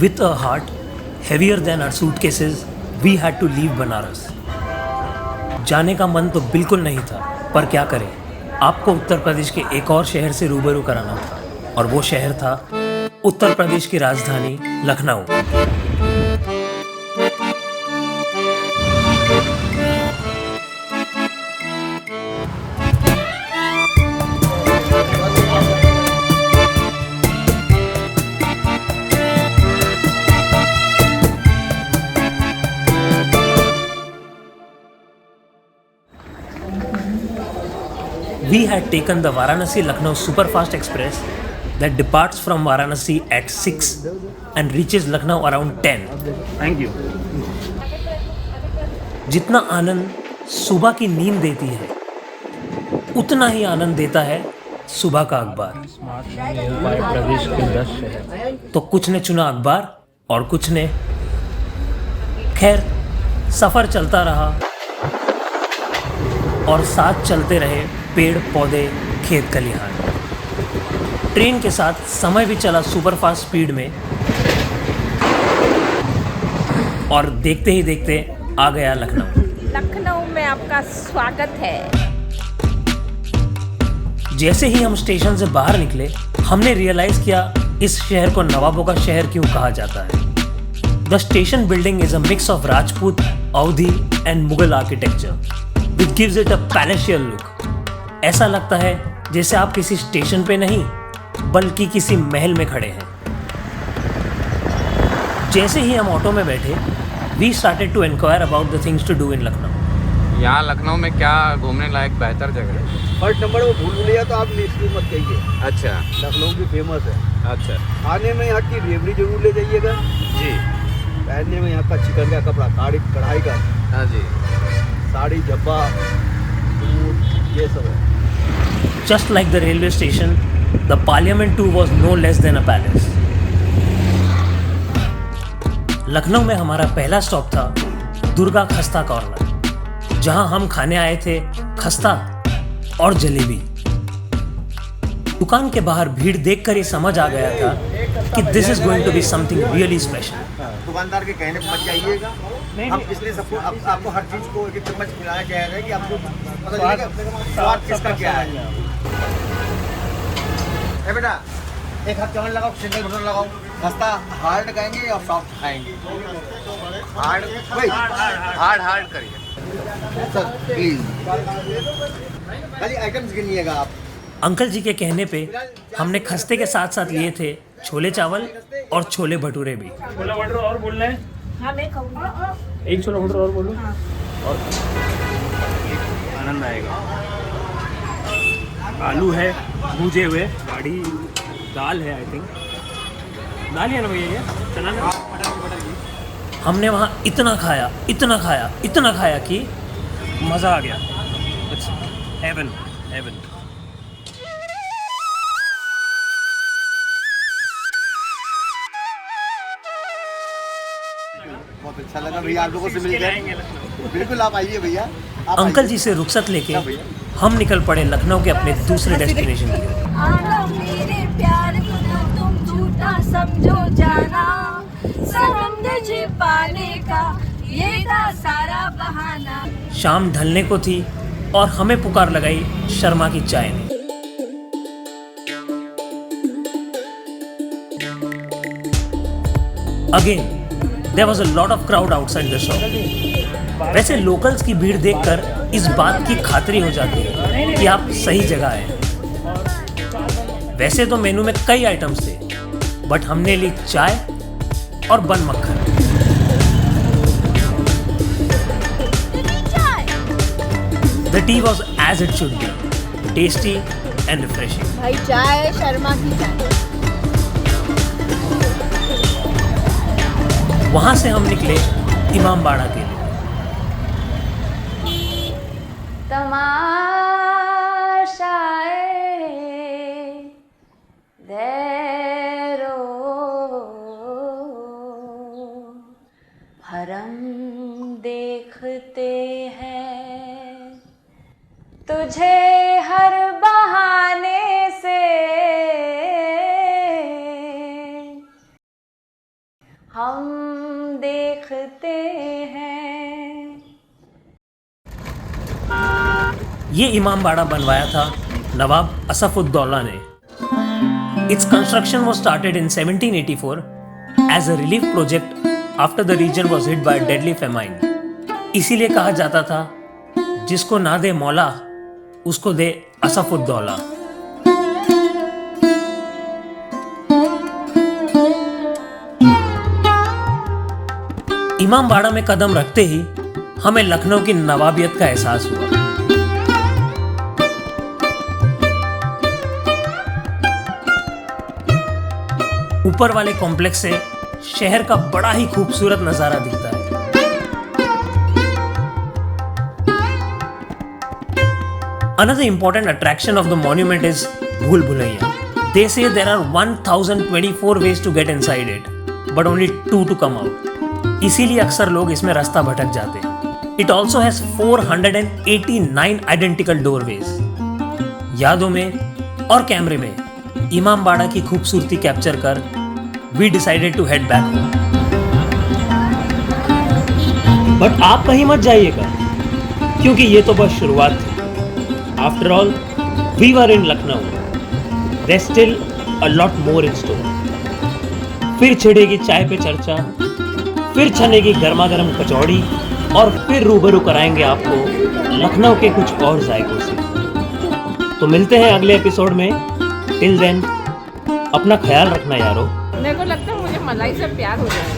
With a heart heavier than our suitcases, we had to leave Banaras. जाने का मन तो बिल्कुल नहीं था, पर क्या करें, आपको उत्तर प्रदेश के एक और शहर से रूबरू कराना था, और वो शहर था उत्तर प्रदेश की राजधानी Lucknow. We had taken the Varanasi-Lucknow Superfast Express that departs from Varanasi at 6 and reaches Lucknow around 10. Thank you. जितना आनंद सुबह की नींद देती है, उतना ही आनंद देता है सुबह का अखबार। प्रदेश के 10 शहर। तो कुछ ने चुना अखबार और कुछ ने। खैर, सफर चलता रहा और साथ चलते रहे पेड़ पौधे, खेत खलिहान। ट्रेन के साथ समय भी चला सुपरफास्ट स्पीड में, और देखते ही देखते आ गया लखनऊ। लखनऊ में आपका स्वागत है। जैसे ही हम स्टेशन से बाहर निकले, हमने रियलाइज किया इस शहर को नवाबों का शहर क्यों कहा जाता है। The station building is a mix of Rajput, Awadhi and Mughal architecture which gives it a palatial look. ऐसा लगता है जैसे आप किसी स्टेशन पे नहीं, बल्कि किसी महल में खड़े हैं। जैसे ही हम ऑटो में बैठे, we started to inquire about the things to do in Lucknow. यहाँ लखनऊ में क्या घूमने लायक बेहतर जगह है? फर्स्ट नंबर वो भूल भुलैया तो आप निश्चित मत कहिए। अच्छा लखनऊ की फेमस है। अच्छा खाने में यहाँ की रेवड़ी जरूर ले जाइएगा। जी। पहनने में यहाँ का चिकन का कपड़ा, कढ़ाई का, हाँ जी। साड़ी, झब्बा, सूट, ये सब है। Just like the railway station, the Parliament too was no less than a palace. Lucknow में हमारा पहला स्टॉप था दुर्गा खस्ता कॉर्नर, जहां हम खाने आए थे खस्ता और जलेबी। दुकान के बाहर भीड़ देखकर ये समझ आ गया था कि this is going to be something really special. दुकानदार के कहने पर मत जाइएगा। हम इसलिए सबको आपको हर चीज को एक चम्मच खिलाया जाएगा कि आपको पता चलेगा स्वाद किसका क्या है। ए बेटा, एक हाथ चावल लगाओ, सिंगल बटन लगाओ। खस्ता हार्ड खाएंगे और सॉफ्ट खाएंगे? हार्ड हार्ड करिए सर प्लीज। खाली आइटम्स गिनिएगा आप। अंकल जी के कहने पे हमने खस्ते के साथ साथ लिए थे छोले चावल और छोले भटूरे भी। छोला भटूरा और बोलना है? हाँ, मैं कहूँगी। एक छोला भटूरा और बोलो। हाँ। और आनंद आएगा। आलू है भूजे हुए, गाढ़ी दाल है, आई थिंक दाल है ना भैया, ये चना ना। हमने वहाँ इतना खाया, इतना खाया, इतना खाया कि मज़ा आ गया। Heaven heaven. बहुत अच्छा लगा भैया, आप लोगों से मिल गए। बिल्कुल आप आइए भैया। आप अंकल आइए। जी से रुखसत लेके हम निकल पड़े लखनऊ के अपने दूसरे डेस्टिनेशन के लिए। आना मेरे प्यार को तुम झूठा समझो जाना, सरम छिपाने का ये था सारा बहाना। शाम ढलने को थी और हमें पुकार लगाई शर्मा की चाय ने। Again there was a lot of crowd outside the shop. वैसे लोकल्स की भीड़ देखकर इस बात की खातरी हो जाती है कि आप सही जगह हैं। वैसे तो मेनू में कई आइटम्स थे, बट हमने ली चाय और बन मक्खन। The tea was as it should be, tasty and refreshing. भाई चाय शर्मा की चाय। वहां से हम निकले इमामबाड़ा के लिए। हरम देखते हैं तुझे हर बहाने से, ये इमामबाड़ा बनवाया था नवाब असफुद्दौला ने। Its construction was started in 1784 as a relief project after the region was hit by deadly famine. इसीलिए कहा जाता था जिसको ना दे मौला उसको दे असफुद्दौला। इमामबाड़ा में कदम रखते ही हमें लखनऊ की नवाबियत का एहसास हुआ। ऊपर वाले कॉम्प्लेक्स से शहर का बड़ा ही खूबसूरत नजारा दिखता है। Another important attraction of the monument is Bhul Bhulaiya. They say there are 1024 ways to get inside it, but only 2 to come out. इसीलिए अक्सर लोग इसमें रास्ता भटक जाते हैं। It also has 489 identical doorways. यादों में और कैमरे में इमामबाड़ा की खूबसूरती कैप्चर कर we decided to head back home. But आप कहीं मत जाइएगा क्योंकि ये तो बस शुरुआत थी। After all, we were in Lucknow. There's still a lot more in store. फिर छिड़ेगी चाय पे चर्चा, फिर छनेगी गर्मा गर्म कचौड़ी और फिर रूबरू कराएंगे आपको लखनऊ के कुछ और जायकों से। तो मिलते हैं अगले एपिसोड में। टिल देन अपना ख्याल रखना यारो। मेरे को लगता है मुझे मलाई से प्यार हो जाएगा।